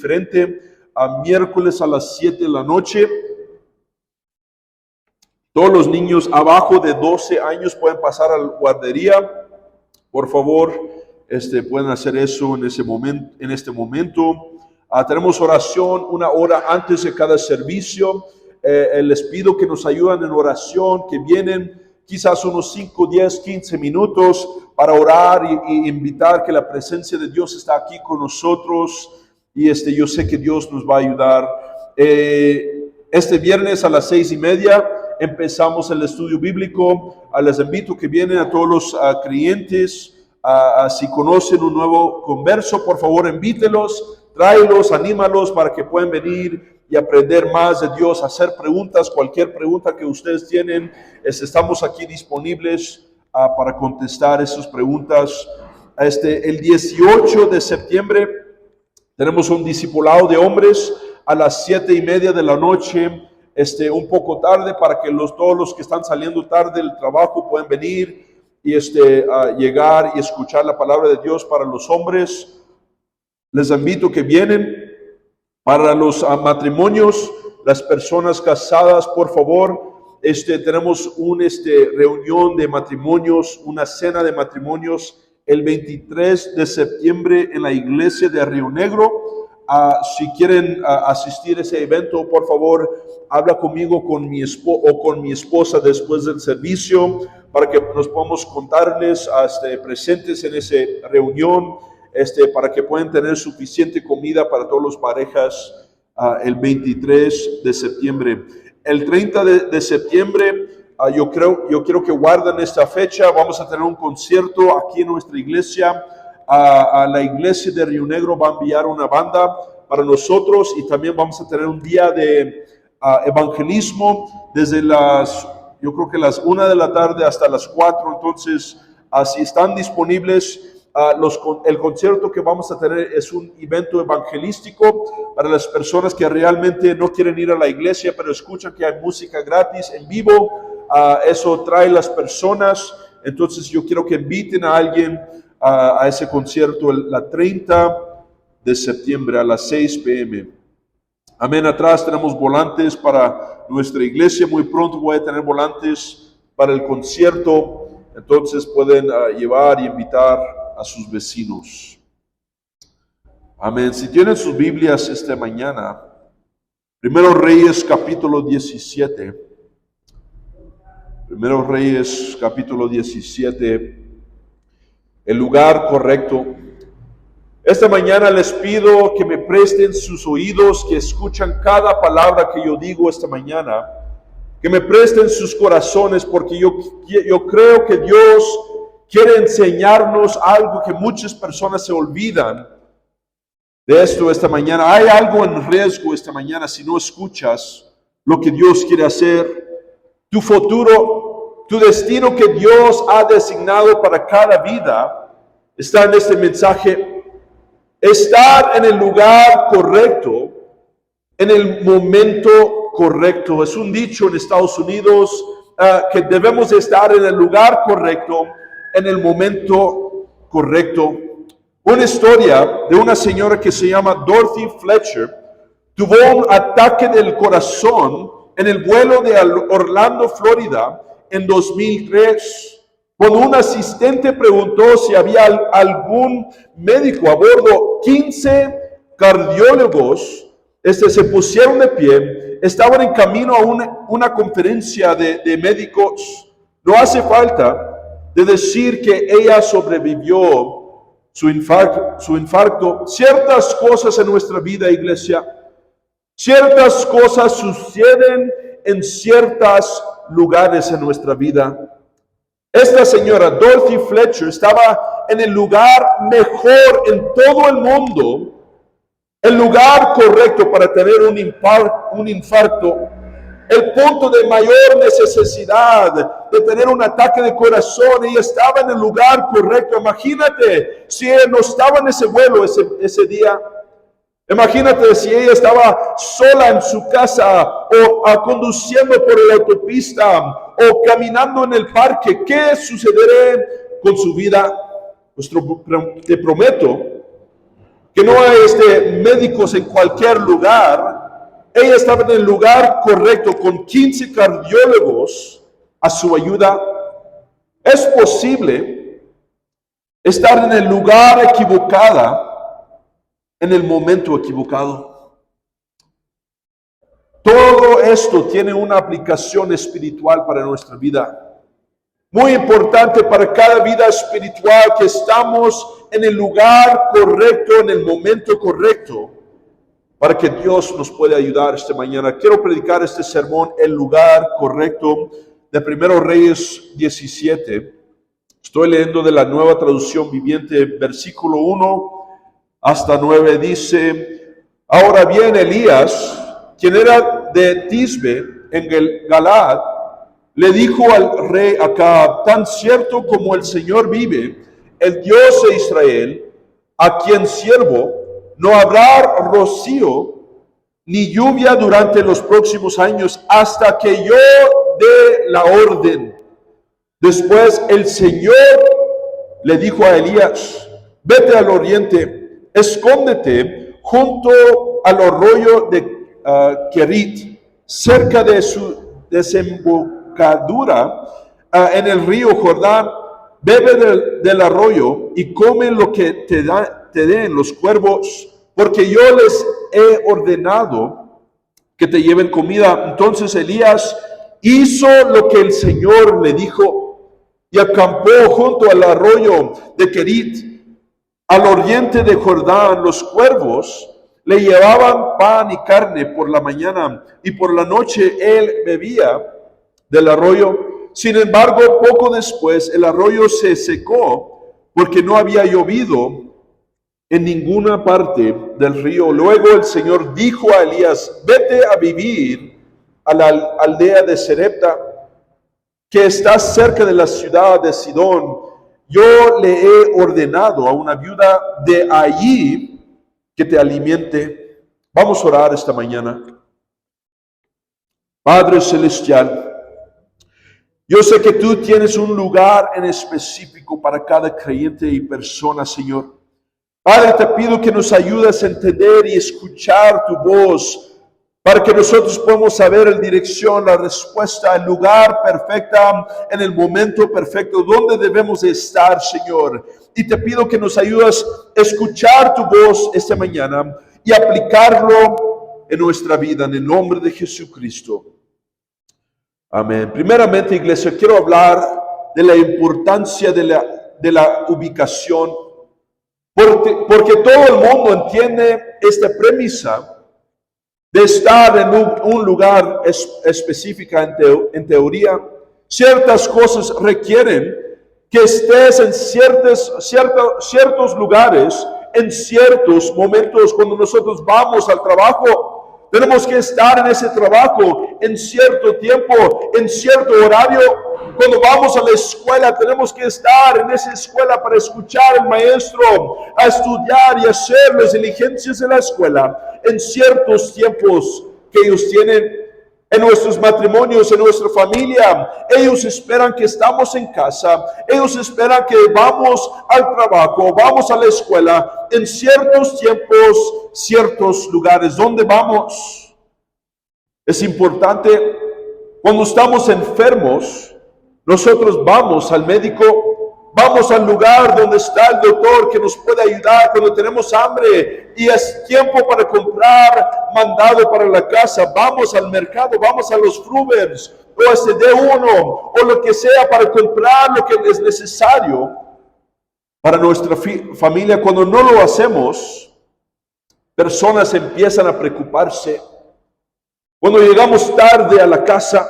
diferente, a miércoles a las 7 de la noche. Todos los niños abajo de 12 años pueden pasar a la guardería. Por favor, pueden hacer eso en este momento. Tenemos oración 1 hora antes de cada servicio. Les pido que nos ayuden en oración, que vienen quizás unos 5, 10, 15 minutos para orar y invitar que la presencia de Dios está aquí con nosotros. Y yo sé que Dios nos va a ayudar. Este viernes a las 6:30 empezamos el estudio bíblico. Les invito que vienen a todos los creyentes. Si conocen un nuevo converso, por favor invítelos, tráelos, anímalos para que puedan venir y aprender más de Dios, hacer preguntas, cualquier pregunta que ustedes tienen. Estamos aquí disponibles para contestar esas preguntas. El 18 de septiembre tenemos un discipulado de hombres a las 7:30 de la noche, un poco tarde, para que todos los que están saliendo tarde del trabajo puedan venir y llegar y escuchar la palabra de Dios para los hombres. Les invito que vienen. Para los matrimonios, las personas casadas, por favor, tenemos una reunión de matrimonios, una cena de matrimonios el 23 de septiembre en la iglesia de Río Negro. Si quieren asistir a ese evento, por favor, habla conmigo con mi esposa después del servicio para que nos podamos contarles presentes en esa reunión, para que puedan tener suficiente comida para todas las parejas el 23 de septiembre. El 30 de septiembre, yo quiero que guarden esta fecha. Vamos a tener un concierto aquí en nuestra iglesia. La iglesia de Río Negro va a enviar una banda para nosotros y también vamos a tener un día de evangelismo desde las 1 de la tarde hasta las 4. Entonces, si están disponibles, el concierto que vamos a tener es un evento evangelístico para las personas que realmente no quieren ir a la iglesia, pero escuchan que hay música gratis en vivo. Eso trae las personas. Entonces yo quiero que inviten a alguien a ese concierto la 30 de septiembre a las 6 p.m. Amén. Atrás tenemos volantes para nuestra iglesia. Muy pronto voy a tener volantes para el concierto. Entonces pueden llevar y invitar a sus vecinos. Amén. Si tienen sus Biblias esta mañana, Primero Reyes capítulo 17. Primero Reyes capítulo 17. El lugar correcto. Esta mañana les pido que me presten sus oídos, que escuchan cada palabra que yo digo esta mañana, que me presten sus corazones, porque yo creo que Dios quiere enseñarnos algo que muchas personas se olvidan de esto esta mañana. Hay algo en riesgo esta mañana si no escuchas lo que Dios quiere hacer. Tu futuro, tu destino que Dios ha designado para cada vida está en este mensaje. Estar en el lugar correcto, en el momento correcto. Es un dicho en Estados Unidos que debemos estar en el lugar correcto, en el momento correcto. Una historia de una señora que se llama Dorothy Fletcher tuvo un ataque del corazón en el vuelo de Orlando, Florida, en 2003. Cuando un asistente preguntó si había algún médico a bordo, 15 cardiólogos se pusieron de pie. Estaban en camino a una conferencia de médicos. No hace falta de decir que ella sobrevivió su infarto. Ciertas cosas en nuestra vida, iglesia, ciertas cosas suceden en ciertos lugares en nuestra vida. Esta señora Dorothy Fletcher estaba en el lugar mejor en todo el mundo, el lugar correcto para tener un infarto, el punto de mayor necesidad de tener un ataque de corazón. Ella estaba en el lugar correcto. Imagínate si ella no estaba en ese vuelo ese día. Imagínate si ella estaba sola en su casa o conduciendo por la autopista o caminando en el parque. ¿Qué sucederá con su vida? Pues te prometo que no hay médicos en cualquier lugar. Ella estaba en el lugar correcto con 15 cardiólogos a su ayuda. Es posible estar en el lugar equivocado en el momento equivocado. Todo esto tiene una aplicación espiritual para nuestra vida. Muy importante para cada vida espiritual que estamos en el lugar correcto, en el momento correcto, para que Dios nos pueda ayudar esta mañana. Quiero predicar este sermón, el lugar correcto, de 1 Reyes 17. Estoy leyendo de la Nueva Traducción Viviente, versículo 1 hasta 9. Dice: ahora bien, Elías, quien era de Tisbe en Galaad, le dijo al rey Acab: tan cierto como el Señor vive, el Dios de Israel, a quien sirvo, no habrá rocío ni lluvia durante los próximos años hasta que yo dé la orden. Después el Señor le dijo a Elías: vete al oriente, escóndete junto al arroyo de Kerit, cerca de su desembocadura en el río Jordán. Bebe del arroyo y come lo que te den los cuervos, porque yo les he ordenado que te lleven comida. Entonces Elías hizo lo que el Señor le dijo y acampó junto al arroyo de Kerit, al oriente de Jordán. Los cuervos le llevaban pan y carne por la mañana, y por la noche él bebía del arroyo. Sin embargo, poco después el arroyo se secó porque no había llovido en ninguna parte del río. Luego el Señor dijo a Elías: vete a vivir a la aldea de Serepta, que está cerca de la ciudad de Sidón. Yo le he ordenado a una viuda de allí que te alimente. Vamos a orar esta mañana. Padre Celestial, yo sé que tú tienes un lugar en específico para cada creyente y persona, Señor. Padre, te pido que nos ayudes a entender y escuchar tu voz, para que nosotros podamos saber la dirección, la respuesta, el lugar perfecto, en el momento perfecto, donde debemos de estar, Señor. Y te pido que nos ayudes a escuchar tu voz esta mañana y aplicarlo en nuestra vida, en el nombre de Jesucristo. Amén. Primeramente, iglesia, quiero hablar de la importancia de la ubicación, porque todo el mundo entiende esta premisa de estar en un lugar específico en teoría. Ciertas cosas requieren que estés en ciertos lugares, en ciertos momentos. Cuando nosotros vamos al trabajo, tenemos que estar en ese trabajo en cierto tiempo, en cierto horario. Cuando vamos a la escuela, tenemos que estar en esa escuela para escuchar al maestro, a estudiar y hacer las diligencias de la escuela en ciertos tiempos que ellos tienen. En nuestros matrimonios, en nuestra familia, ellos esperan que estamos en casa, ellos esperan que vamos al trabajo, vamos a la escuela, en ciertos tiempos, ciertos lugares. ¿Dónde vamos? Es importante, cuando estamos enfermos, nosotros vamos al médico, vamos al lugar donde está el doctor que nos puede ayudar. Cuando tenemos hambre y es tiempo para comprar mandado para la casa, vamos al mercado, vamos a los Frubers o D1 o lo que sea para comprar lo que es necesario para nuestra familia. Cuando no lo hacemos, personas empiezan a preocuparse. Cuando llegamos tarde a la casa,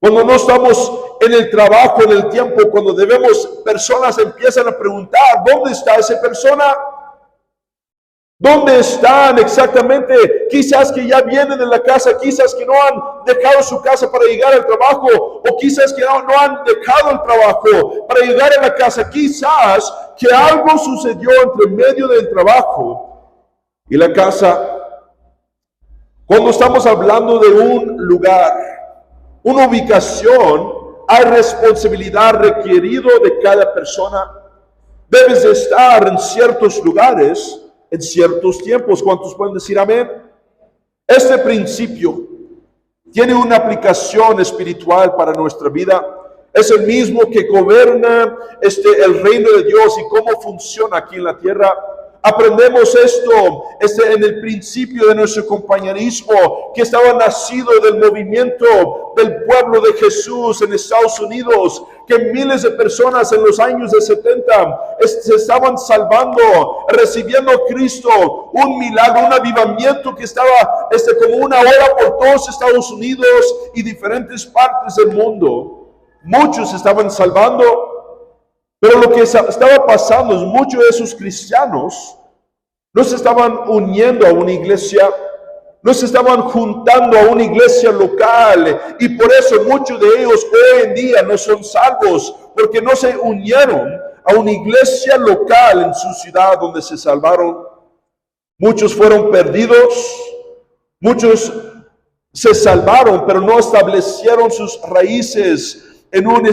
cuando no estamos en el trabajo, en el tiempo, cuando personas empiezan a preguntar: ¿dónde está esa persona? ¿Dónde están exactamente? Quizás que ya vienen de la casa, quizás que no han dejado su casa para llegar al trabajo, o quizás que no han dejado el trabajo para llegar a la casa. Quizás que algo sucedió entre medio del trabajo y la casa. Cuando estamos hablando de un lugar, una ubicación, hay responsabilidad requerido de cada persona. Debes de estar en ciertos lugares en ciertos tiempos. ¿Cuántos pueden decir amén? Este principio tiene una aplicación espiritual para nuestra vida. Es el mismo que gobierna el reino de Dios y cómo funciona aquí en la tierra. Aprendemos esto en el principio de nuestro compañerismo, que estaba nacido del movimiento del pueblo de Jesús en Estados Unidos, que miles de personas en los años de 70 se estaban salvando, recibiendo a Cristo, un milagro, un avivamiento que estaba como una ola por todos Estados Unidos y diferentes partes del mundo. Muchos estaban salvando. Pero lo que estaba pasando es muchos de esos cristianos no se estaban uniendo a una iglesia, no se estaban juntando a una iglesia local, y por eso muchos de ellos hoy en día no son salvos, porque no se unieron a una iglesia local en su ciudad donde se salvaron. Muchos fueron perdidos, muchos se salvaron, pero no establecieron sus raíces en una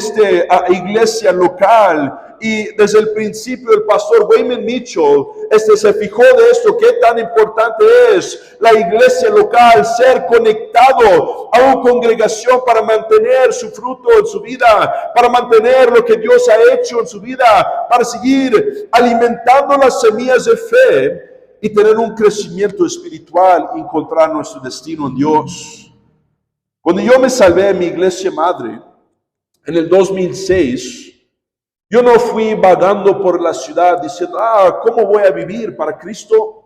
iglesia local. Y desde el principio el pastor Wayman Mitchell se fijó de esto, qué tan importante es la iglesia local, ser conectado a una congregación para mantener su fruto en su vida, para mantener lo que Dios ha hecho en su vida, para seguir alimentando las semillas de fe y tener un crecimiento espiritual y encontrar nuestro destino en Dios. Cuando yo me salvé en mi iglesia madre, en el 2006, yo no fui vagando por la ciudad diciendo, ¿cómo voy a vivir para Cristo?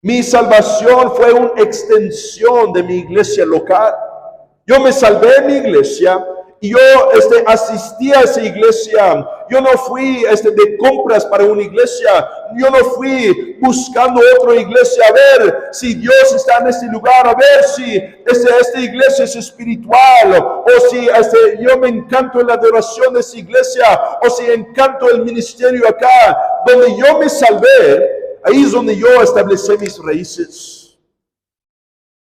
Mi salvación fue una extensión de mi iglesia local. Yo me salvé en mi iglesia y yo asistí a esa iglesia. Yo no fui de compras para una iglesia. Yo no fui buscando otra iglesia a ver si Dios está en este lugar, a ver si esta iglesia es espiritual, o si yo me encanto en la adoración de esa iglesia, o si encanto el ministerio acá. Donde yo me salvé, ahí es donde yo establecí mis raíces.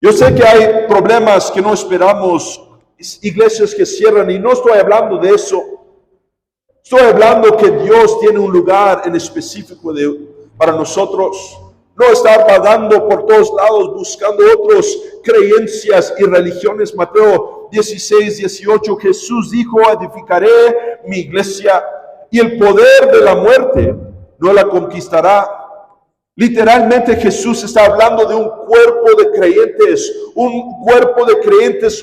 Yo sé que hay problemas que no esperamos, iglesias que cierran, y no estoy hablando de eso. Estoy hablando que Dios tiene un lugar en específico para nosotros. No estar vagando por todos lados buscando otras creencias y religiones. Mateo 16:18, Jesús dijo, edificaré mi iglesia y el poder de la muerte no la conquistará. Literalmente Jesús está hablando de un cuerpo de creyentes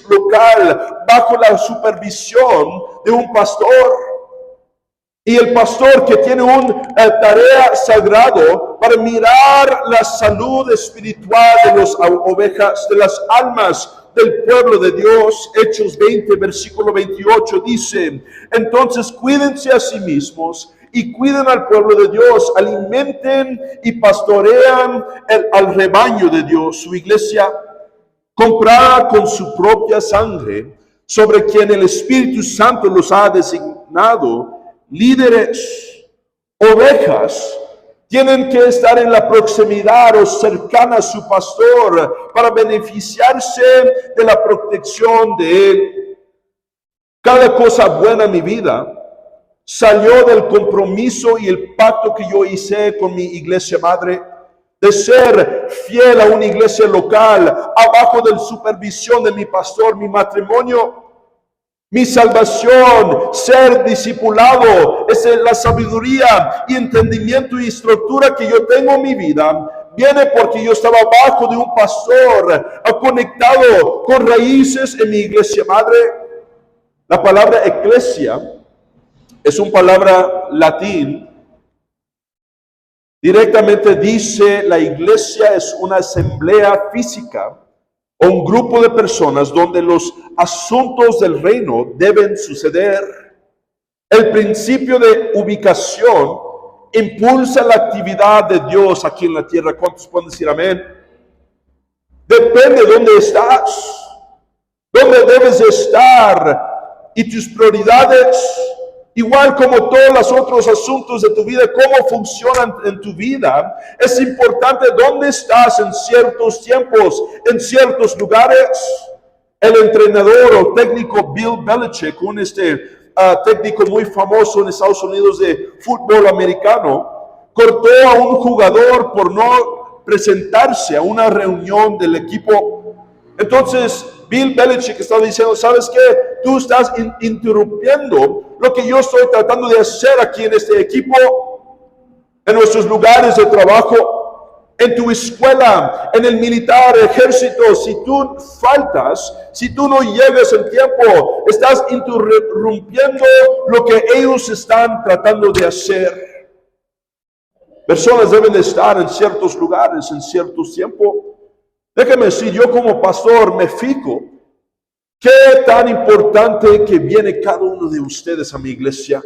local, bajo la supervisión de un pastor. Y el pastor que tiene una tarea sagrada para mirar la salud espiritual de las ovejas, de las almas del pueblo de Dios. Hechos 20, versículo 28 dice, entonces cuídense a sí mismos y cuiden al pueblo de Dios, alimenten y pastorean al rebaño de Dios, su iglesia, comprada con su propia sangre, sobre quien el Espíritu Santo los ha designado líderes. Ovejas tienen que estar en la proximidad o cercana a su pastor para beneficiarse de la protección de él. Cada cosa buena en mi vida salió del compromiso y el pacto que yo hice con mi iglesia madre, de ser fiel a una iglesia local, abajo de la supervisión de mi pastor, mi matrimonio, mi salvación, ser discipulado, es la sabiduría y entendimiento y estructura que yo tengo en mi vida. Viene porque yo estaba abajo de un pastor, conectado con raíces en mi iglesia madre. La palabra eclesia es una palabra latín. Directamente dice, la iglesia es una asamblea física o un grupo de personas donde los asuntos del reino deben suceder. El principio de ubicación impulsa la actividad de Dios aquí en la tierra. ¿Cuántos pueden decir amén? Depende de dónde estás, dónde debes estar, y tus prioridades, igual como todos los otros asuntos de tu vida, cómo funcionan en tu vida. Es importante dónde estás en ciertos tiempos, en ciertos lugares. El entrenador o técnico Bill Belichick, un técnico muy famoso en Estados Unidos de fútbol americano, cortó a un jugador por no presentarse a una reunión del equipo. Entonces Bill Belichick estaba diciendo, ¿sabes qué? Tú estás interrumpiendo lo que yo estoy tratando de hacer aquí en este equipo, en nuestros lugares de trabajo, en tu escuela, en el militar, ejército. Si tú faltas, si tú no llegas en tiempo, estás interrumpiendo lo que ellos están tratando de hacer. Personas deben de estar en ciertos lugares, en ciertos tiempos. Déjame decir, yo como pastor me fijo qué tan importante que viene cada uno de ustedes a mi iglesia.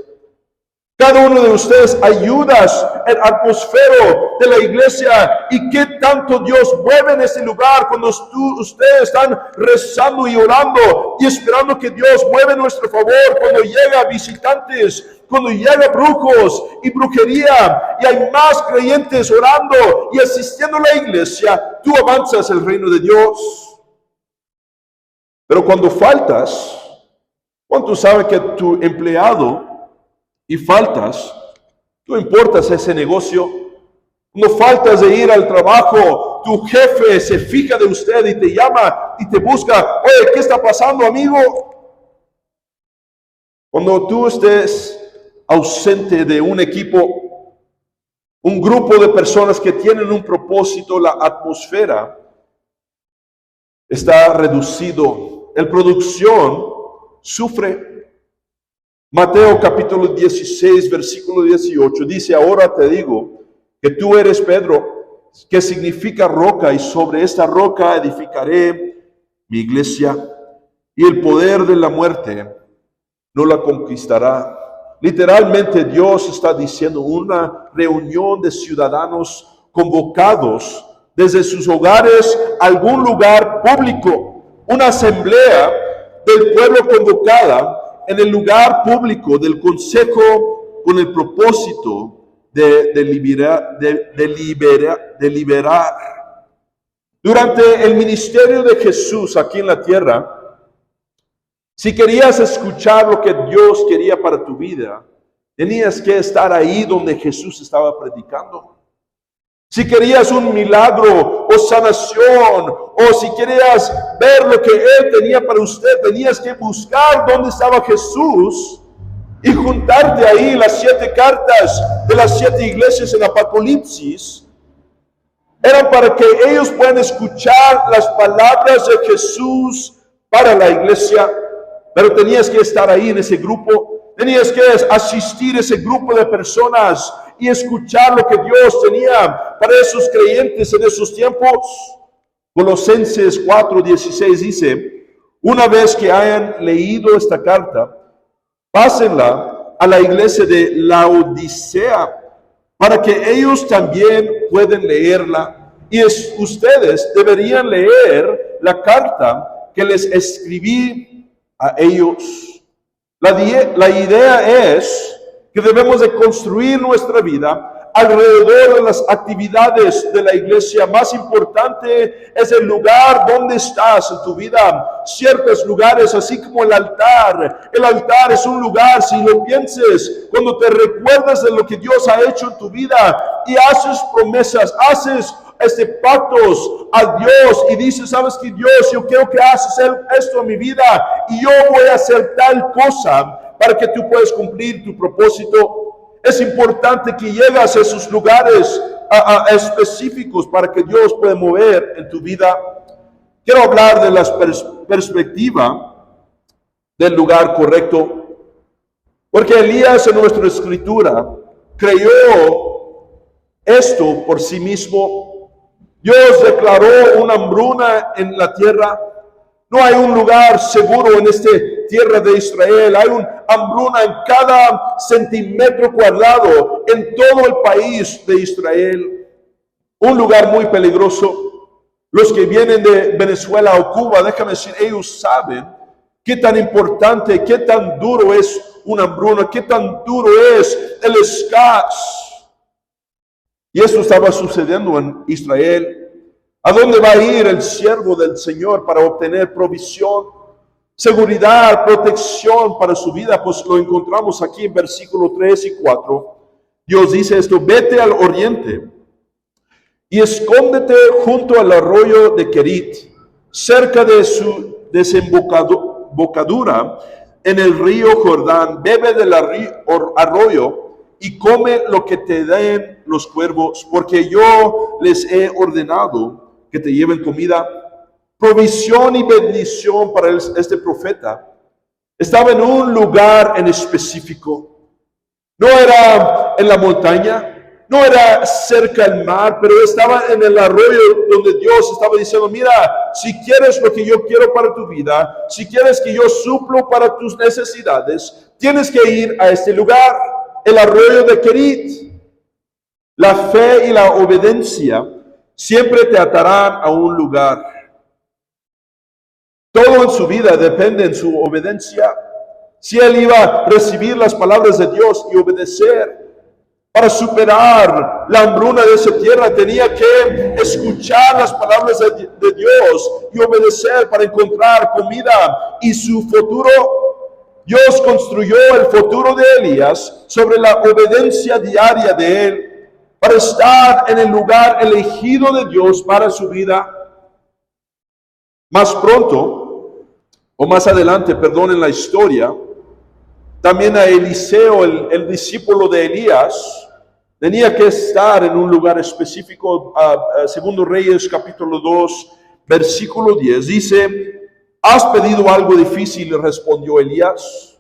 Cada uno de ustedes ayudas el atmósfera de la iglesia y qué tanto Dios mueve en ese lugar cuando ustedes están rezando y orando y esperando que Dios mueva en nuestro favor cuando llega visitantes, cuando llega brujos y brujería y hay más creyentes orando y asistiendo a la iglesia, tú avanzas el reino de Dios. Pero cuando faltas, ¿cuánto sabe que tu empleado y faltas, tú importas ese negocio? No faltas de ir al trabajo, tu jefe se fija de usted y te llama y te busca, oye, ¿qué está pasando, amigo? Cuando tú estés ausente de un equipo, un grupo de personas que tienen un propósito, la atmósfera está reducido, la producción sufre. Mateo capítulo 16, versículo 18, dice, ahora te digo que tú eres Pedro, que significa roca, y sobre esta roca edificaré mi iglesia, y el poder de la muerte no la conquistará. Literalmente Dios está diciendo una reunión de ciudadanos convocados desde sus hogares a algún lugar público, una asamblea del pueblo convocada en el lugar público del consejo con el propósito de deliberar. Durante el ministerio de Jesús aquí en la tierra, si querías escuchar lo que Dios quería para tu vida, tenías que estar ahí donde Jesús estaba predicando. Si querías un milagro o sanación, o si querías ver lo que Él tenía para usted, tenías que buscar dónde estaba Jesús y juntarte ahí. Las 7 cartas de las 7 iglesias en Apocalipsis eran para que ellos puedan escuchar las palabras de Jesús para la iglesia. Pero tenías que estar ahí en ese grupo, tenías que asistir a ese grupo de personas y escuchar lo que Dios tenía para esos creyentes en esos tiempos. Colosenses 4:16 dice, una vez que hayan leído esta carta, pásenla a la iglesia de Laodicea para que ellos también puedan leerla. Y ustedes deberían leer la carta que les escribí a ellos. La idea es que debemos de construir nuestra vida alrededor de las actividades de la iglesia. Más importante es el lugar donde estás en tu vida. Ciertos lugares, así como el altar. El altar es un lugar, si lo pienses, cuando te recuerdas de lo que Dios ha hecho en tu vida y haces promesas, haces pactos a Dios y dices, sabes que Dios, yo quiero que haces esto en mi vida y yo voy a hacer tal cosa para que tú puedas cumplir tu propósito. Es importante que llegas a esos lugares específicos para que Dios pueda mover en tu vida. Quiero hablar de la perspectiva del lugar correcto, porque Elías en nuestra escritura creyó esto por sí mismo. Dios declaró una hambruna en la tierra. No hay un lugar seguro en esta tierra de Israel. Hay una hambruna en cada centímetro cuadrado en todo el país de Israel. Un lugar muy peligroso. Los que vienen de Venezuela o Cuba, déjame decir, ellos saben qué tan importante, qué tan duro es una hambruna, qué tan duro es el escasez. Y eso estaba sucediendo en Israel. ¿A dónde va a ir el siervo del Señor para obtener provisión, seguridad, protección para su vida? Pues lo encontramos aquí en versículos 3 y 4. Dios dice esto: vete al oriente y escóndete junto al arroyo de Kerit, cerca de su desembocadura en el río Jordán. Bebe del arroyo y come lo que te den los cuervos, porque yo les he ordenado que te lleven comida. Provisión y bendición para este profeta. Estaba en un lugar en específico. No era en la montaña, no era cerca del mar, pero estaba en el arroyo donde Dios estaba diciendo: mira, si quieres lo que yo quiero para tu vida, si quieres que yo suplo para tus necesidades, tienes que ir a este lugar, el arroyo de Kerit. La fe y la obediencia siempre te atarán a un lugar. Todo en su vida depende en su obediencia. Si él iba a recibir las palabras de Dios y obedecer, para superar la hambruna de esa tierra, tenía que escuchar las palabras de Dios y obedecer para encontrar comida y su futuro. Dios construyó el futuro de Elías sobre la obediencia diaria de él, para estar en el lugar elegido de Dios para su vida. Más pronto, o más adelante, perdón, en la historia, también a Eliseo, el discípulo de Elías, tenía que estar en un lugar específico. Segundo Reyes capítulo 2, versículo 10, dice: ¿has pedido algo difícil? Respondió Elías.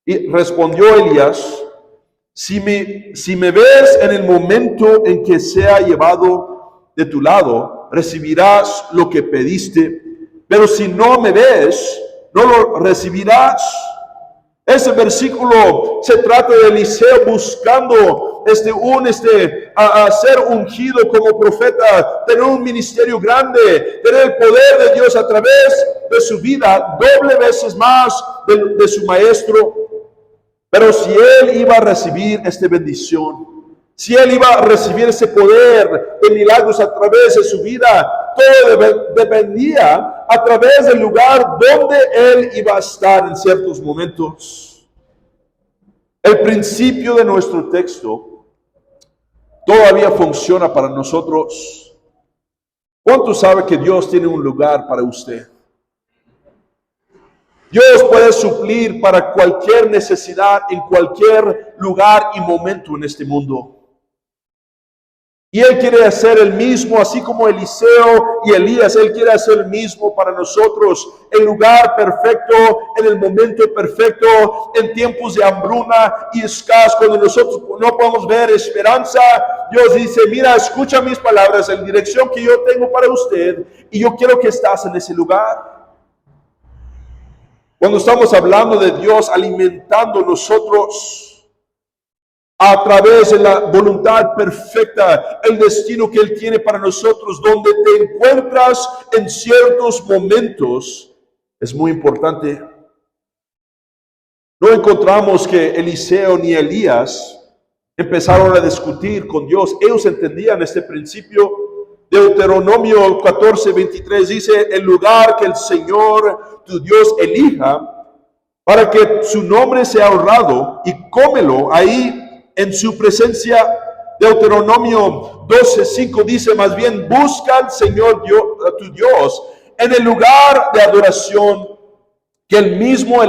Y respondió Elías: si me ves en el momento en que sea llevado de tu lado, recibirás lo que pediste, pero si no me ves, no lo recibirás. Ese versículo se trata de Eliseo buscando a ser ungido como profeta, tener un ministerio grande, tener el poder de Dios a través de su vida, doble veces más de su maestro. Pero si él iba a recibir esta bendición, si él iba a recibir ese poder de milagros a través de su vida, todo dependía a través del lugar donde él iba a estar en ciertos momentos. El principio de nuestro texto todavía funciona para nosotros. ¿Cuánto sabe que Dios tiene un lugar para usted? Dios puede suplir para cualquier necesidad en cualquier lugar y momento en este mundo. Y Él quiere hacer el mismo, así como Eliseo y Elías. Él quiere hacer el mismo para nosotros. El lugar perfecto, en el momento perfecto, en tiempos de hambruna y escaso, cuando nosotros no podemos ver esperanza. Dios dice: mira, escucha mis palabras, la dirección que yo tengo para usted, y yo quiero que estás en ese lugar. Cuando estamos hablando de Dios alimentando nosotros a través de la voluntad perfecta, el destino que Él tiene para nosotros, donde te encuentras en ciertos momentos, es muy importante. No encontramos que Eliseo ni Elías empezaron a discutir con Dios. Ellos entendían este principio. Deuteronomio 14:23 dice: el lugar que el Señor tu Dios elija para que su nombre sea honrado, y cómelo ahí en su presencia. Deuteronomio 12:5 dice más bien: busca al Señor tu Dios en el lugar de adoración que Él mismo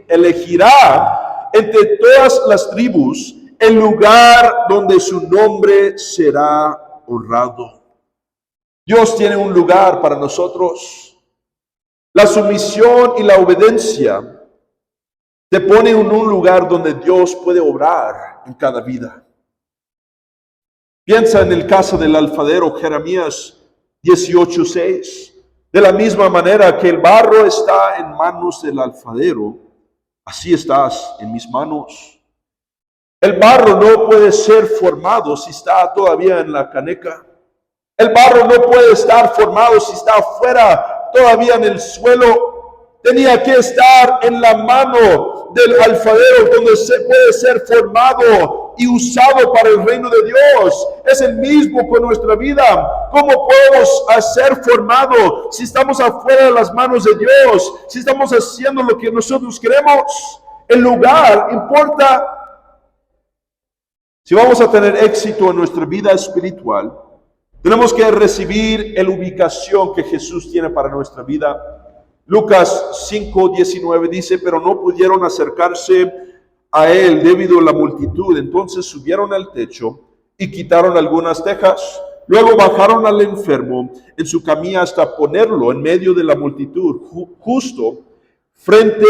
elegirá entre todas las tribus, el lugar donde su nombre será honrado. Dios tiene un lugar para nosotros. La sumisión y la obediencia te pone en un lugar donde Dios puede obrar en cada vida. Piensa en el caso del alfarero, Jeremías 18:6. De la misma manera que el barro está en manos del alfarero, así estás en mis manos. El barro no puede ser formado si está todavía en la caneca. El barro no puede estar formado si está afuera, todavía en el suelo. Tenía que estar en la mano del alfarero, donde se puede ser formado y usado para el reino de Dios. Es el mismo con nuestra vida. ¿Cómo podemos ser formados si estamos afuera de las manos de Dios? Si estamos haciendo lo que nosotros queremos. El lugar importa. Si vamos a tener éxito en nuestra vida espiritual, tenemos que recibir la ubicación que Jesús tiene para nuestra vida. Lucas 5:19 dice, pero no pudieron acercarse a él debido a la multitud. Entonces subieron al techo y quitaron algunas tejas. Luego bajaron al enfermo en su camilla hasta ponerlo en medio de la multitud, justo frente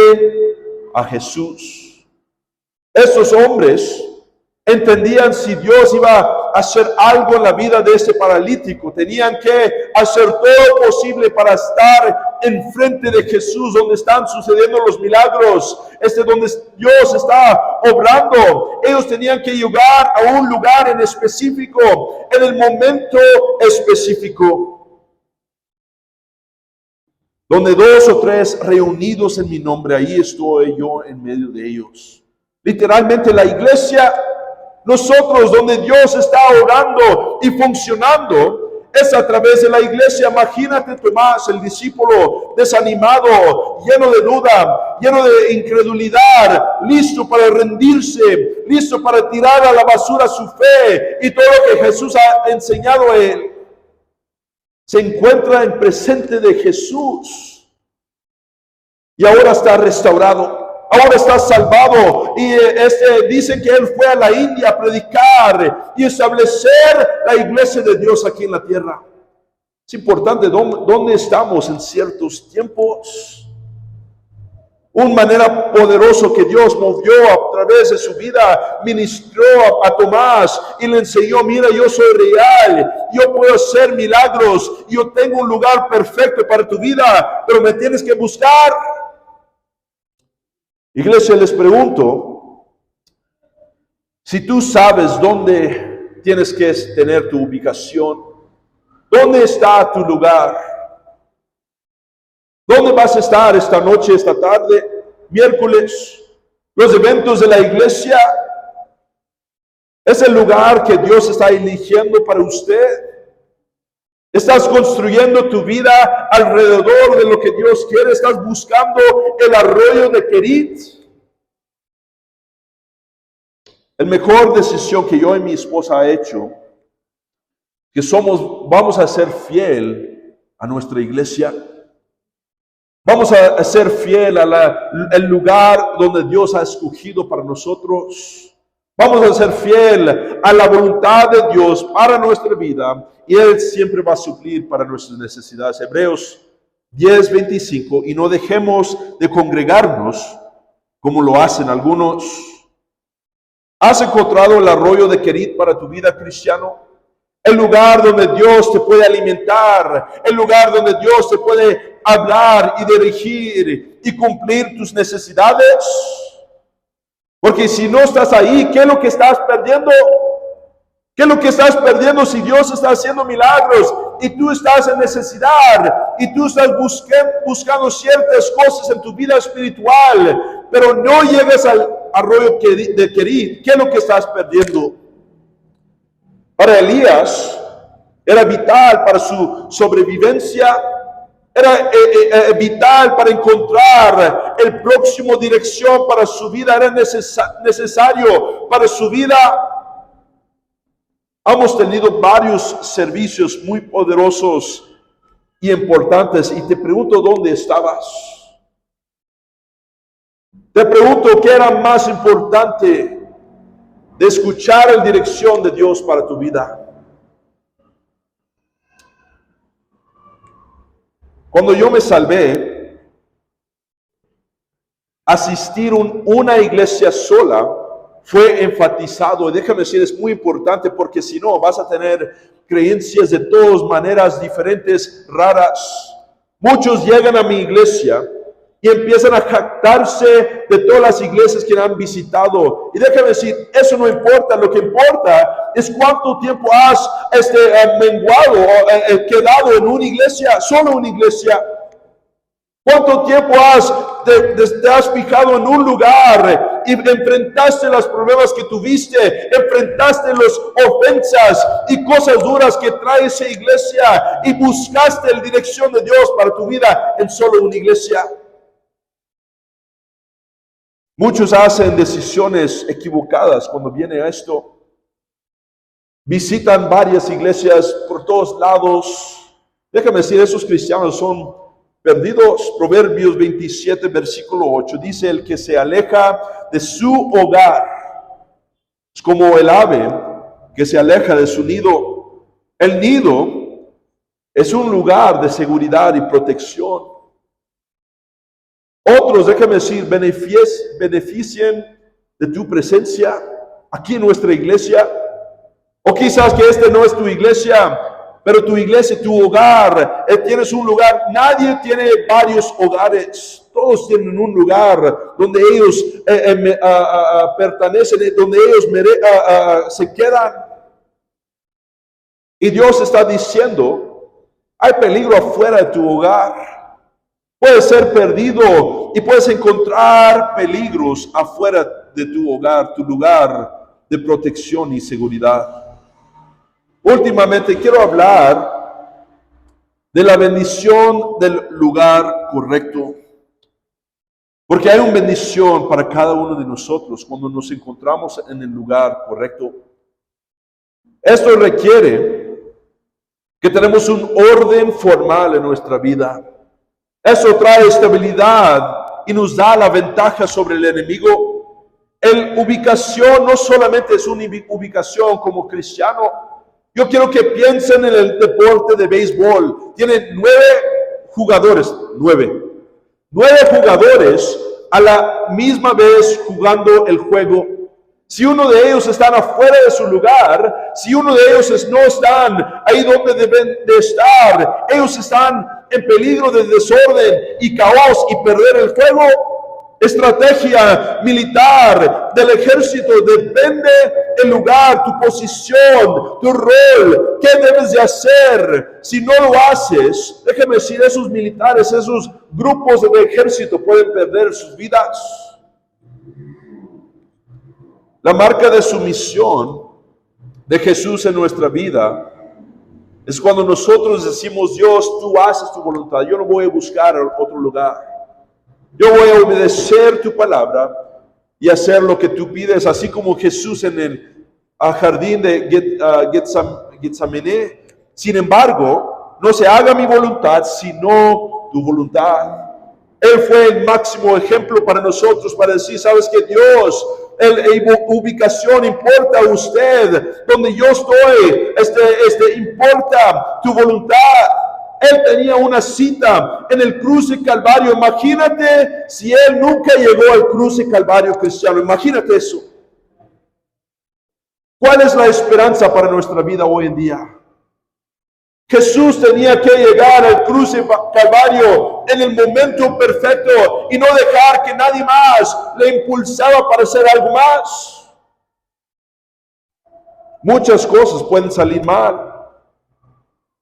a Jesús. Estos hombres entendían si Dios iba a hacer algo en la vida de este paralítico. Tenían que hacer todo posible para estar enfrente de Jesús, donde están sucediendo los milagros, donde Dios está obrando. Ellos tenían que llegar a un lugar en específico, en el momento específico. Donde 2 o 3 reunidos en mi nombre, ahí estoy yo en medio de ellos. Literalmente la iglesia, nosotros donde Dios está orando y funcionando, es a través de la iglesia. Imagínate Tomás, el discípulo desanimado, lleno de duda, lleno de incredulidad, listo para rendirse, listo para tirar a la basura su fe y todo lo que Jesús ha enseñado a él. Se encuentra en presente de Jesús y ahora está restaurado. Ahora está salvado y dice que él fue a la India a predicar y establecer la iglesia de Dios aquí en la tierra. Es importante dónde estamos en ciertos tiempos. Una manera poderosa que Dios movió a través de su vida, ministró a Tomás y le enseñó, mira, yo soy real, yo puedo hacer milagros, yo tengo un lugar perfecto para tu vida, pero me tienes que buscar. Iglesia, les pregunto, si tú sabes dónde tienes que tener tu ubicación, ¿dónde está tu lugar? ¿Dónde vas a estar esta noche, esta tarde, miércoles? Los eventos de la iglesia es el lugar que Dios está eligiendo para usted. Estás construyendo tu vida alrededor de lo que Dios quiere. Estás buscando el arroyo de Querit. La mejor decisión que yo y mi esposa ha hecho, que vamos a ser fiel a nuestra iglesia. Vamos a ser fiel al lugar donde Dios ha escogido para nosotros. Vamos a ser fiel a la voluntad de Dios para nuestra vida y Él siempre va a suplir para nuestras necesidades. Hebreos 10:25, y no dejemos de congregarnos como lo hacen algunos. ¿Has encontrado el arroyo de Querit para tu vida, cristiano? El lugar donde Dios te puede alimentar, el lugar donde Dios te puede hablar y dirigir y cumplir tus necesidades. Porque si no estás ahí, ¿qué es lo que estás perdiendo? ¿Qué es lo que estás perdiendo si Dios está haciendo milagros y tú estás en necesidad y tú estás buscando ciertas cosas en tu vida espiritual, pero no llegas al arroyo de Querit? ¿Qué es lo que estás perdiendo? Para Elías era vital para su sobrevivencia, era vital para encontrar el próximo dirección para su vida, era necesario para su vida. Hemos tenido varios servicios muy poderosos y importantes y te pregunto, ¿dónde estabas? Te pregunto, ¿qué era más importante de escuchar la dirección de Dios para tu vida? Cuando yo me salvé, asistir a una iglesia sola fue enfatizado. Déjame decir, es muy importante porque si no vas a tener creencias de todas maneras diferentes, raras. Muchos llegan a mi iglesia y empiezan a jactarse de todas las iglesias que han visitado. Y déjame decir, eso no importa. Lo que importa es cuánto tiempo has menguado o quedado en una iglesia, solo una iglesia. ¿Cuánto tiempo te has fijado en un lugar y enfrentaste los problemas que tuviste, enfrentaste las ofensas y cosas duras que trae esa iglesia y buscaste la dirección de Dios para tu vida en solo una iglesia? Muchos hacen decisiones equivocadas cuando viene a esto. visitan varias iglesias por todos lados. Déjame decir, esos cristianos son perdidos. Proverbios 27, versículo 8, dice: el que se aleja de su hogar es como el ave que se aleja de su nido. El nido es un lugar de seguridad y protección. Otros, déjame decir, beneficien de tu presencia aquí en nuestra iglesia. O quizás que este no es tu iglesia, pero tu iglesia, tu hogar, tienes un lugar. Nadie tiene varios hogares. Todos tienen un lugar donde ellos pertenecen, donde ellos se quedan. Y Dios está diciendo, hay peligro afuera de tu hogar. Puedes ser perdido y puedes encontrar peligros afuera de tu hogar, tu lugar de protección y seguridad. Últimamente quiero hablar de la bendición del lugar correcto. Porque hay una bendición para cada uno de nosotros cuando nos encontramos en el lugar correcto. Esto requiere que tenemos un orden formal en nuestra vida. Eso trae estabilidad y nos da la ventaja sobre el enemigo. La ubicación no solamente es una ubicación como cristiano. Yo quiero que piensen en el deporte de béisbol. Tienen 9 jugadores a la misma vez jugando el juego. Si uno de ellos está afuera de su lugar, si uno de ellos no están ahí donde deben de estar, ellos están en peligro de desorden y caos y perder el juego. Estrategia militar del ejército depende del lugar, tu posición, tu rol, qué debes de hacer. Si no lo haces, déjame decir, esos militares, esos grupos de ejército pueden perder sus vidas. La marca de sumisión de Jesús en nuestra vida es cuando nosotros decimos: Dios, tú haces tu voluntad, yo no voy a buscar otro lugar. Yo voy a obedecer tu palabra y hacer lo que tú pides, así como Jesús en el jardín de Getsemaní. Sin embargo, no se haga mi voluntad, sino tu voluntad. Él fue el máximo ejemplo para nosotros, para decir: sabes que Dios, la ubicación importa a usted, donde yo estoy, importa tu voluntad. Él tenía una cita en el cruce Calvario. Imagínate si él nunca llegó al cruce Calvario cristiano. Imagínate eso. ¿Cuál es la esperanza para nuestra vida hoy en día? Jesús tenía que llegar al cruce Calvario en el momento perfecto y no dejar que nadie más le impulsaba para hacer algo más. Muchas cosas pueden salir mal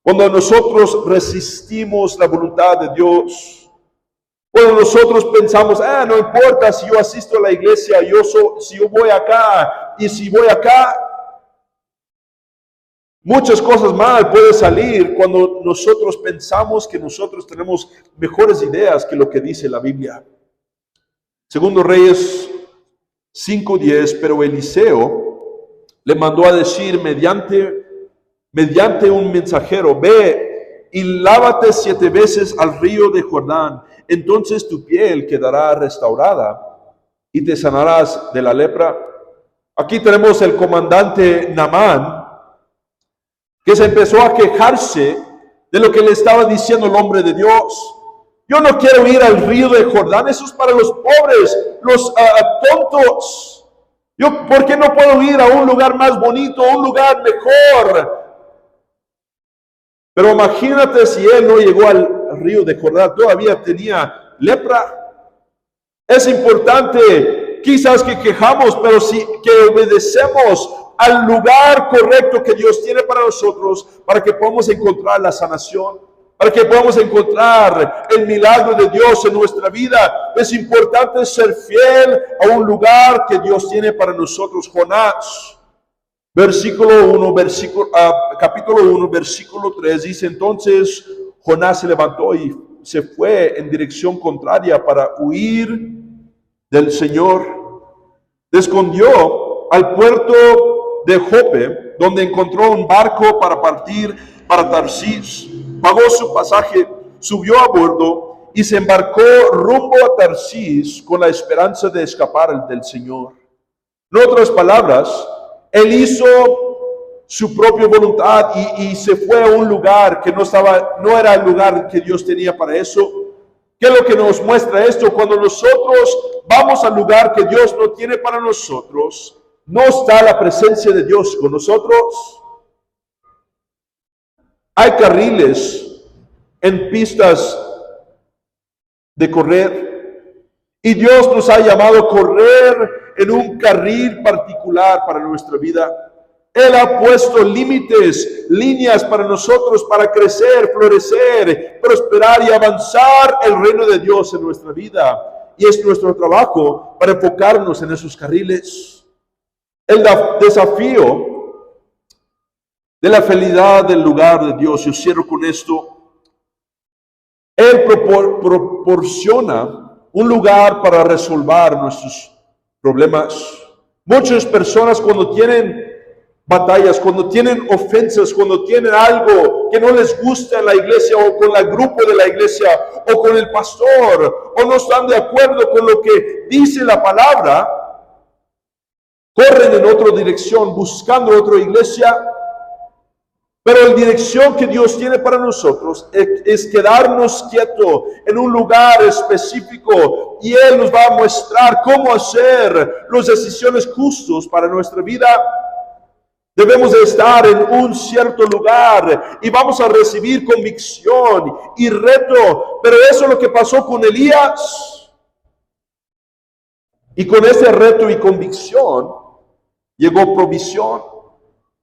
cuando nosotros resistimos la voluntad de Dios. Cuando nosotros pensamos: no importa si yo asisto a la iglesia, si yo voy acá y si voy acá. Muchas cosas mal pueden salir cuando nosotros pensamos que nosotros tenemos mejores ideas que lo que dice la Biblia. Segundo Reyes 5:10, pero Eliseo le mandó a decir mediante un mensajero: ve y lávate 7 veces al río de Jordán, entonces tu piel quedará restaurada y te sanarás de la lepra. Aquí tenemos el comandante Naamán, que se empezó a quejarse de lo que le estaba diciendo el hombre de Dios. Yo no quiero ir al río de Jordán, eso es para los pobres, los tontos. ¿Por qué no puedo ir a un lugar más bonito, un lugar mejor? Pero imagínate si él no llegó al río de Jordán, todavía tenía lepra. Es importante, quizás que quejamos, pero que obedecemos al lugar correcto que Dios tiene para nosotros, para que podamos encontrar la sanación, para que podamos encontrar el milagro de Dios en nuestra vida. Es importante ser fiel a un lugar que Dios tiene para nosotros. Jonás, capítulo 1, versículo 3, dice: entonces Jonás se levantó y se fue en dirección contraria para huir del Señor. Se escondió al puerto de Jope donde encontró un barco para partir para Tarsis. Pagó su pasaje, subió a bordo y se embarcó rumbo a Tarsis con la esperanza de escapar del Señor. En otras palabras, él hizo su propia voluntad y se fue a un lugar que no era el lugar que Dios tenía para eso. ¿Qué es lo que nos muestra esto? Cuando nosotros vamos al lugar que Dios no tiene para nosotros, no está la presencia de Dios con nosotros. Hay carriles en pistas de correr y Dios nos ha llamado a correr en un carril particular para nuestra vida. Él ha puesto límites, líneas para nosotros para crecer, florecer, prosperar y avanzar el reino de Dios en nuestra vida. Y es nuestro trabajo para enfocarnos en esos carriles. El desafío de la felicidad del lugar de Dios, yo cierro con esto. Él proporciona un lugar para resolver nuestros problemas. Muchas personas cuando tienen batallas, cuando tienen ofensas, cuando tienen algo que no les gusta en la iglesia o con el grupo de la iglesia o con el pastor o no están de acuerdo con lo que dice la palabra, corren en otra dirección buscando otra iglesia. Pero la dirección que Dios tiene para nosotros es quedarnos quietos en un lugar específico y Él nos va a mostrar cómo hacer las decisiones justas para nuestra vida. Debemos de estar en un cierto lugar y vamos a recibir convicción y reto. Pero eso es lo que pasó con Elías. Y con ese reto y convicción llegó provisión,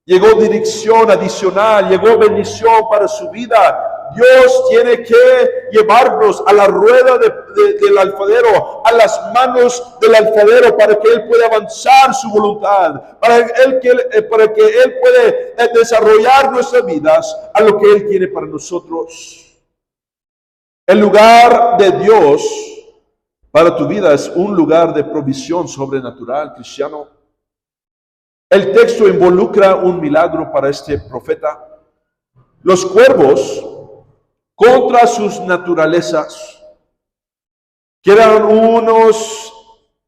llegó dirección adicional, llegó bendición para su vida. Dios tiene que llevarnos a la rueda del alfarero, a las manos del alfarero para que Él pueda avanzar su voluntad, para que Él pueda desarrollar nuestras vidas a lo que Él tiene para nosotros. El lugar de Dios para tu vida es un lugar de provisión sobrenatural, cristiano. El texto involucra un milagro para este profeta. Los cuervos, contra sus naturalezas, que eran unos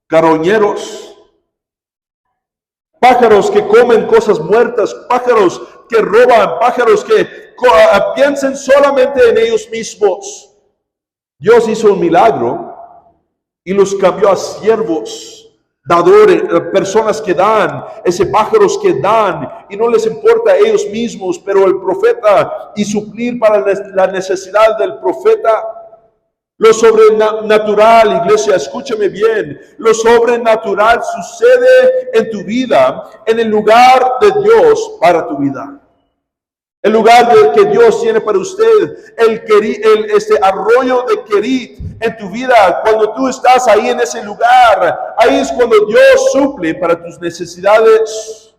carroñeros, pájaros que comen cosas muertas, pájaros que roban, pájaros que piensen solamente en ellos mismos. Dios hizo un milagro y los cambió a siervos, dadores, personas que dan, pájaros que dan y no les importa a ellos mismos, pero el profeta y suplir para la necesidad del profeta. Lo sobrenatural, iglesia, escúchame bien, lo sobrenatural sucede en tu vida, en el lugar de Dios para tu vida. El lugar que Dios tiene para usted, este arroyo de Querit en tu vida, cuando tú estás ahí en ese lugar, ahí es cuando Dios suple para tus necesidades.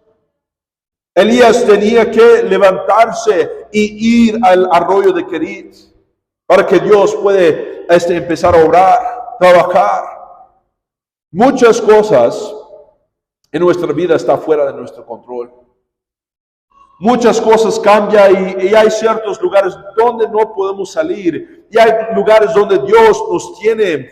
Elías tenía que levantarse y ir al arroyo de Querit para que Dios puede empezar a obrar, trabajar. Muchas cosas en nuestra vida están fuera de nuestro control. Muchas cosas cambian y hay ciertos lugares donde no podemos salir. Y hay lugares donde Dios nos tiene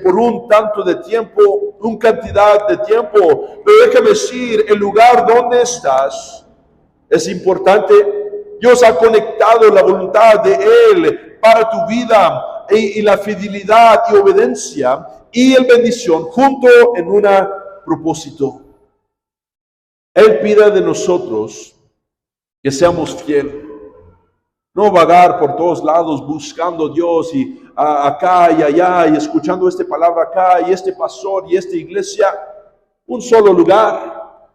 por un tanto de tiempo, una cantidad de tiempo. Pero déjame decir, el lugar donde estás es importante. Dios ha conectado la voluntad de Él para tu vida y la fidelidad y obediencia y el bendición junto en un propósito. Él pide de nosotros que seamos fieles, no vagar por todos lados buscando a Dios y acá y allá y escuchando esta palabra acá y este pastor y esta iglesia. Un solo lugar.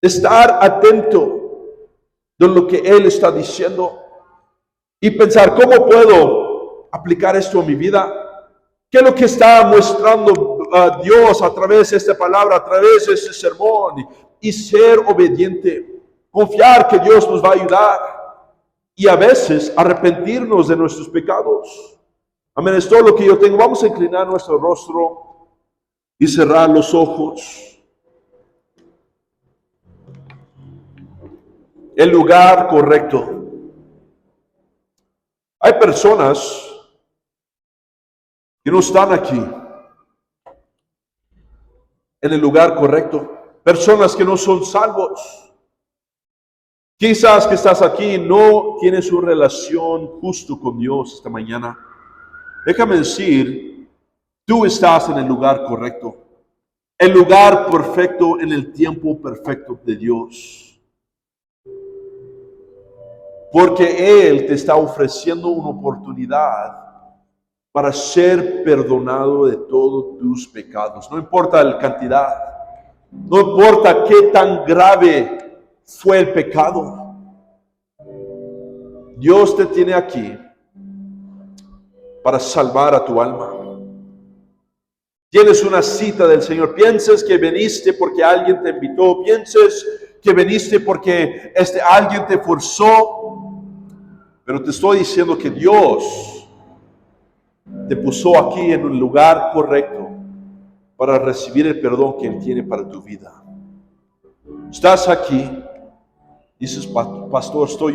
Estar atento de lo que Él está diciendo y pensar, ¿cómo puedo aplicar esto a mi vida? ¿Qué es lo que está mostrando Dios a través de esta palabra, a través de este sermón? Y ser obediente. Confiar que Dios nos va a ayudar y a veces arrepentirnos de nuestros pecados. Amén, es todo lo que yo tengo. Vamos a inclinar nuestro rostro y cerrar los ojos. el lugar correcto. Hay personas que no están aquí en el lugar correcto. Personas que no son salvos. Quizás que estás aquí y no tienes una relación justo con Dios esta mañana. Déjame decir, tú estás en el lugar correcto. El lugar perfecto en el tiempo perfecto de Dios. Porque Él te está ofreciendo una oportunidad para ser perdonado de todos tus pecados. No importa la cantidad, no importa qué tan grave fue el pecado. Dios te tiene aquí para salvar a tu alma. Tienes una cita del Señor. Pienses que viniste porque alguien te invitó. Pienses que viniste porque alguien te forzó. Pero te estoy diciendo que Dios te puso aquí en un lugar correcto para recibir el perdón que Él tiene para tu vida. Estás aquí, dices, pastor, soy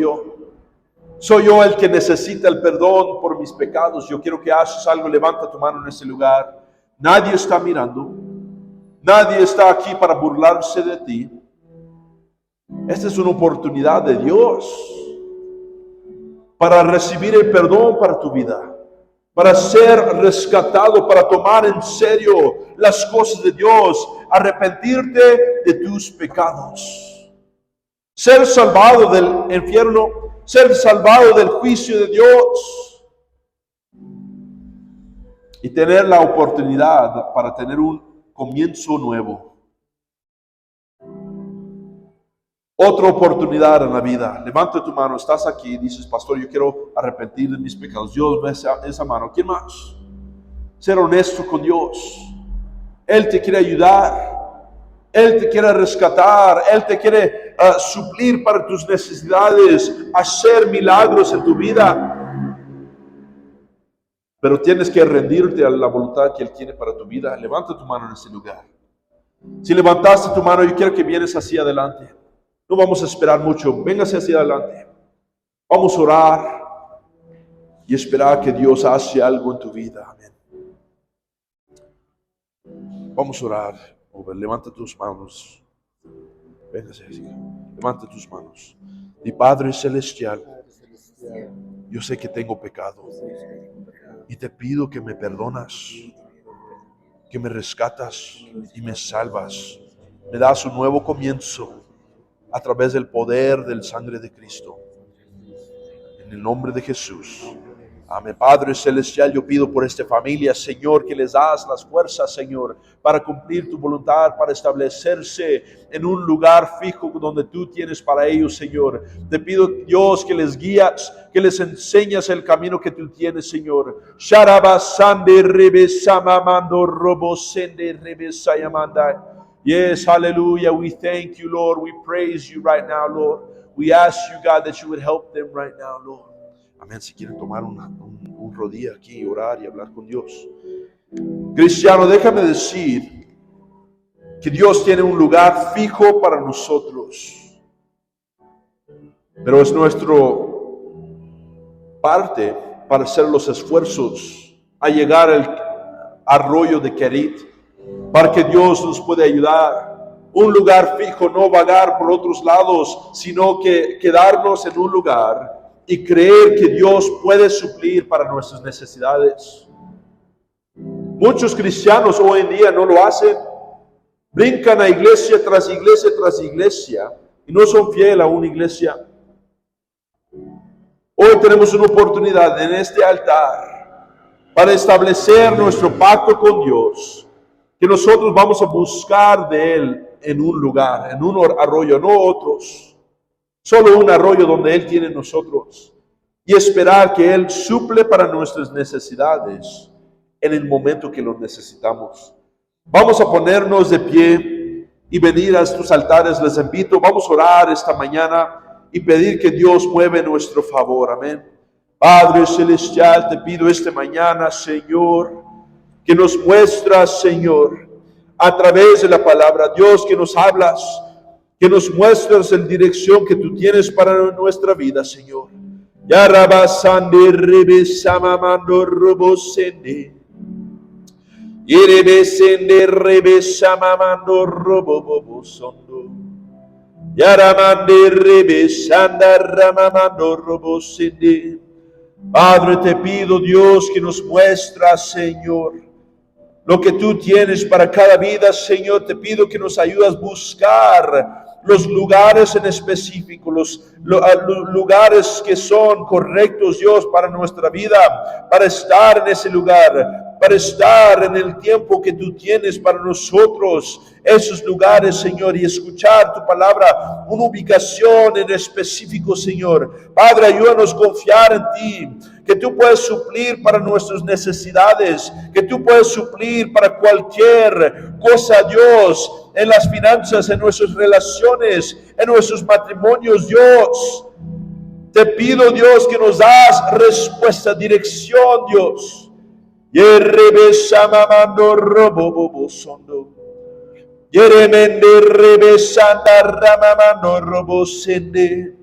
yo el que necesita el perdón por mis pecados. Yo quiero que hagas algo. Levanta tu mano en este lugar. Nadie está mirando. Nadie está aquí para burlarse de ti. Esta es una oportunidad de Dios para recibir el perdón para tu vida, para ser rescatado, para tomar en serio las cosas de Dios, arrepentirte de tus pecados, ser salvado del infierno, ser salvado del juicio de Dios y tener la oportunidad para tener un comienzo nuevo. Otra oportunidad en la vida. Levanta tu mano, estás aquí y dices, pastor, yo quiero arrepentir de mis pecados. Dios ve esa mano. ¿Quién más? Ser honesto con Dios. Él te quiere ayudar. Él te quiere rescatar. Él te quiere suplir para tus necesidades, hacer milagros en tu vida. Pero tienes que rendirte a la voluntad que Él tiene para tu vida. Levanta tu mano en ese lugar. Si levantaste tu mano, yo quiero que vienes hacia adelante. No vamos a esperar mucho. Véngase hacia adelante. Vamos a orar y esperar que Dios hace algo en tu vida. Amén. Vamos a orar. Levanta tus manos. Véngase así. Levanta tus manos. Mi Padre Celestial, yo sé que tengo pecado y te pido que me perdonas, que me rescatas y me salvas. Me das un nuevo comienzo a través del poder del sangre de Cristo. En el nombre de Jesús. Amén. Padre Celestial, yo pido por esta familia, Señor, que les das las fuerzas, Señor, para cumplir tu voluntad, para establecerse en un lugar fijo donde tú tienes para ellos, Señor. Te pido, Dios, que les guías, que les enseñas el camino que tú tienes, Señor. Sharabasande rebesamamando robosende rebesayamanda. Yes, hallelujah. We thank you, Lord. We praise you right now, Lord. We ask you, God, that you would help them right now, Lord. Amén. Si quieren tomar un rodillo aquí, orar y hablar con Dios. Cristiano, déjame decir que Dios tiene un lugar fijo para nosotros. Pero es nuestro parte para hacer los esfuerzos a llegar al arroyo de Kerit, para que Dios nos pueda ayudar. Un lugar fijo, no vagar por otros lados, sino que quedarnos en un lugar y creer que Dios puede suplir para nuestras necesidades. Muchos cristianos hoy en día no lo hacen. Brincan a iglesia tras iglesia tras iglesia y no son fieles a una iglesia. Hoy tenemos una oportunidad en este altar para establecer nuestro pacto con Dios, que nosotros vamos a buscar de Él en un lugar, en un arroyo, no otros. Solo un arroyo donde Él tiene nosotros. Y esperar que Él suple para nuestras necesidades en el momento que lo necesitamos. Vamos a ponernos de pie y venir a estos altares. Les invito, vamos a orar esta mañana y pedir que Dios mueva en nuestro favor. Amén. Padre Celestial, te pido esta mañana, Señor, que nos muestras, Señor, a través de la palabra, Dios, que nos hablas que nos muestres en dirección que tú tienes para nuestra vida, Señor. Yarabasande rebesamamando robosende. Yerebesende rebesamamando robobobosondo. Yaramande rebesanda ramamando robosende. Padre, te pido, Dios, que nos muestras, Señor, lo que tú tienes para cada vida, Señor. Te pido que nos ayudes a buscar los lugares en específico, los lugares que son correctos, Dios, para nuestra vida, para estar en ese lugar, para estar en el tiempo que tú tienes para nosotros, esos lugares, Señor, y escuchar tu palabra, una ubicación en específico, Señor. Padre, ayúdanos a confiar en ti, que tú puedes suplir para nuestras necesidades, que tú puedes suplir para cualquier cosa, Dios, en las finanzas, en nuestras relaciones, en nuestros matrimonios, Dios. Te pido, Dios, que nos das respuesta, dirección, Dios. Yerebesamamando robobobosondo. Yeremende rebesanda ramamando robosende.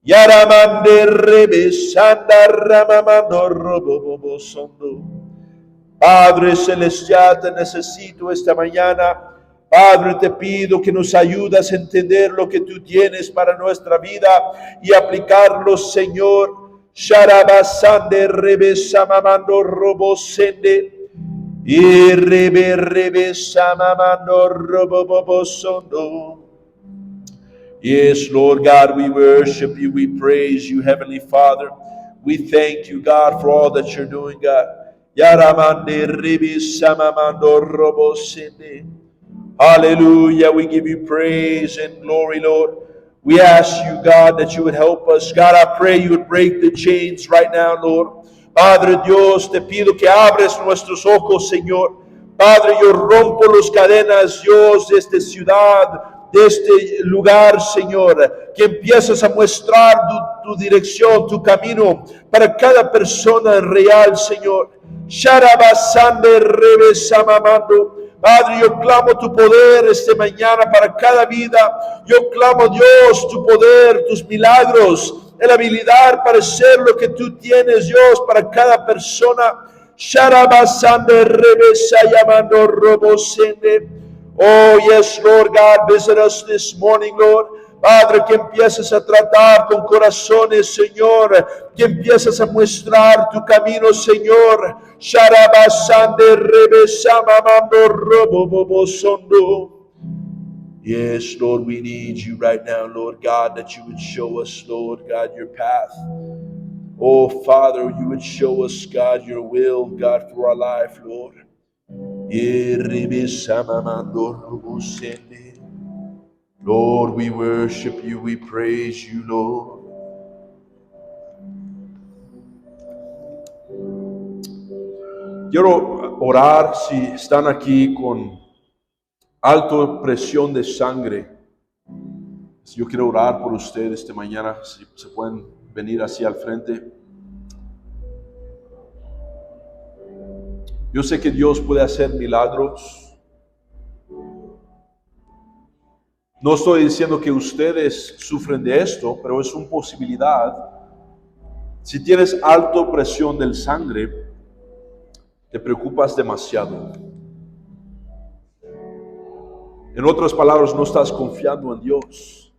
Yaramande rebesanda ramamando robobobosondo. Padre celestial, te necesito esta mañana. Padre, te pido que nos ayudes a entender lo que tú tienes para nuestra vida y aplicarlo, Señor. Sharabasande rebesamamando robosende. Y rebesamamando robobobosondo. Yes, Lord God, we worship you, we praise you, Heavenly Father. We thank you, God, for all that you're doing, God. Yaramande rebesamamando robosende. Hallelujah. We give you praise and glory, Lord. We ask you, God, that you would help us. God, I pray you would break the chains right now, Lord. Padre Dios, te pido que abres nuestros ojos, Señor. Padre, yo rompo las cadenas, Dios, de esta ciudad, de este lugar, Señor. Que empieces a mostrar tu dirección, tu camino para cada persona real, Señor. Sharabasande rebesamamando. Padre, yo clamo tu poder esta mañana para cada vida. Yo clamo, Dios, tu poder, tus milagros, la habilidad para hacer lo que tú tienes, Dios, para cada persona. Sharabasande rebesa llamando robosende. Oh, yes, Lord God, visit us this morning, Lord. Padre, que empieces a tratar con corazones, Señor, que empieces a mostrar tu camino, Señor. Sharabasande rebesamamando robobobosondo. Yes, Lord, we need you right now, Lord God, that you would show us, Lord God, your path. Oh, Father, you would show us, God, your will, God, for our life, Lord. Rebesamamando robosende. Lord, we worship you, we praise you, Lord. Quiero orar si están aquí con alta presión de sangre. Yo quiero orar por ustedes esta mañana, si se pueden venir hacia el frente. Yo sé que Dios puede hacer milagros. No estoy diciendo que ustedes sufren de esto, pero es una posibilidad. Si tienes alta presión del sangre, te preocupas demasiado. En otras palabras, no estás confiando en Dios.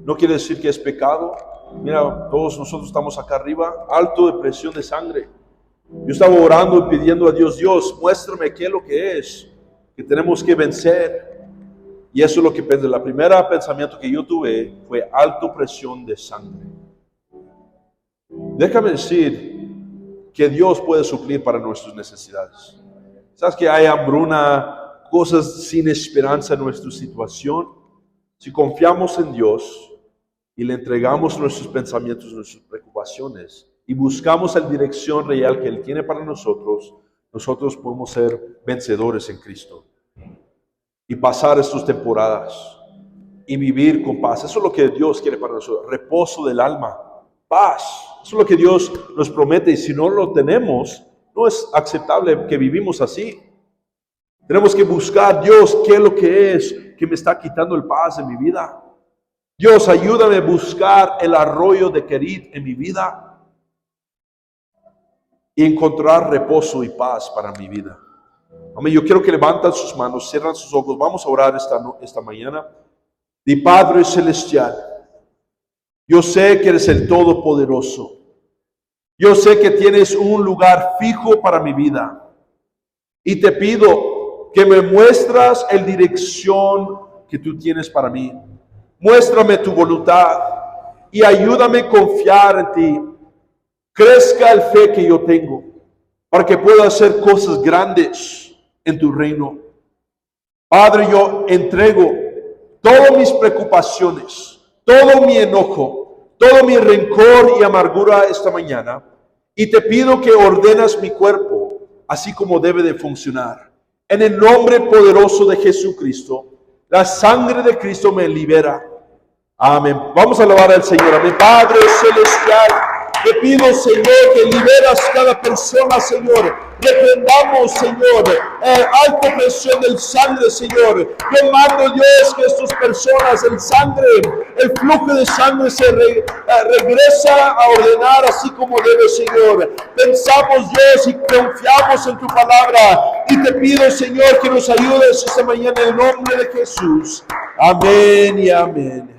No quiere decir que es pecado. Mira, todos nosotros estamos acá arriba, alto de presión de sangre. Yo estaba orando y pidiendo a Dios, Dios, muéstrame qué es lo que es, que tenemos que vencer. Y eso es lo que pensé. La primera pensamiento que yo tuve fue alta presión de sangre. Déjame decir que Dios puede suplir para nuestras necesidades. ¿Sabes que hay hambruna, cosas sin esperanza en nuestra situación? Si confiamos en Dios y le entregamos nuestros pensamientos, nuestras preocupaciones y buscamos la dirección real que Él tiene para nosotros, nosotros podemos ser vencedores en Cristo. Y pasar estas temporadas y vivir con paz. Eso es lo que Dios quiere para nosotros. Reposo del alma, paz. Eso es lo que Dios nos promete y si no lo tenemos, no es aceptable que vivimos así. Tenemos que buscar, Dios, qué es lo que es que me está quitando el paz en mi vida. Dios, ayúdame a buscar el arroyo de Kerit en mi vida y encontrar reposo y paz para mi vida. Amén. Yo quiero que levanten sus manos, cierran sus ojos. Vamos a orar esta mañana. Di, Padre Celestial, yo sé que eres el Todopoderoso. Yo sé que tienes un lugar fijo para mi vida. Y te pido que me muestras la dirección que tú tienes para mí. Muéstrame tu voluntad y ayúdame a confiar en ti. Crezca el fe que yo tengo para que pueda hacer cosas grandes en tu reino. Padre, yo entrego todas mis preocupaciones, todo mi enojo, todo mi rencor y amargura esta mañana, y te pido que ordenas mi cuerpo así como debe de funcionar. En el nombre poderoso de Jesucristo, la sangre de Cristo me libera. Amén. Vamos a alabar al Señor. Amén. Padre Celestial, te pido, Señor, que liberas cada persona, Señor. Reprendamos, Señor, alta presión del sangre, Señor. Yo mando, Dios, que estas personas, el flujo de sangre se regresa a ordenar así como debe, Señor. Pensamos, Dios, y confiamos en tu palabra. Y te pido, Señor, que nos ayudes esta mañana en el nombre de Jesús. Amén y amén.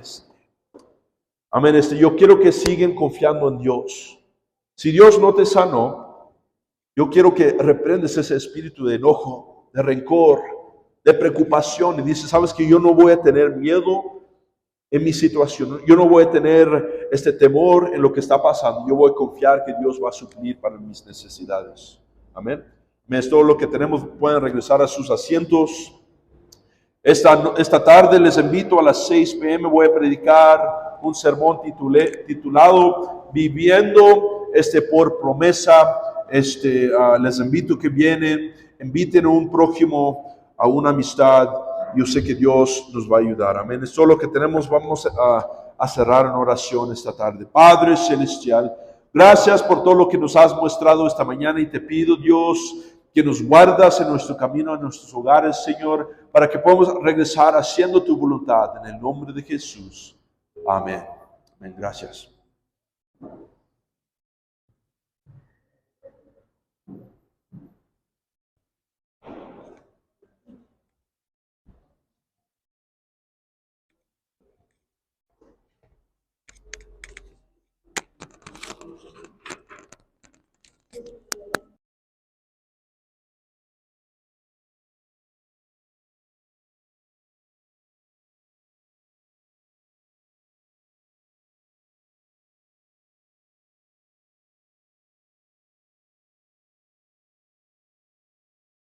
Amén. Yo quiero que sigan confiando en Dios. Si Dios no te sanó, yo quiero que reprendes ese espíritu de enojo, de rencor, de preocupación y dices, sabes que yo no voy a tener miedo en mi situación, yo no voy a tener este temor en lo que está pasando, yo voy a confiar que Dios va a suplir para mis necesidades. Amén. Es todo lo que tenemos. Pueden regresar a sus asientos. Esta tarde les invito a las 6 p.m. voy a predicar un sermón titulado Viviendo por promesa. Les invito que inviten a un prójimo, a una amistad. Yo sé que Dios nos va a ayudar. Amén. Es todo lo que tenemos. Vamos a cerrar en oración esta tarde. Padre Celestial, gracias por todo lo que nos has mostrado esta mañana y te pido, Dios, que nos guardas en nuestro camino, en nuestros hogares, Señor, para que podamos regresar haciendo tu voluntad en el nombre de Jesús. Amén. Amén. Gracias.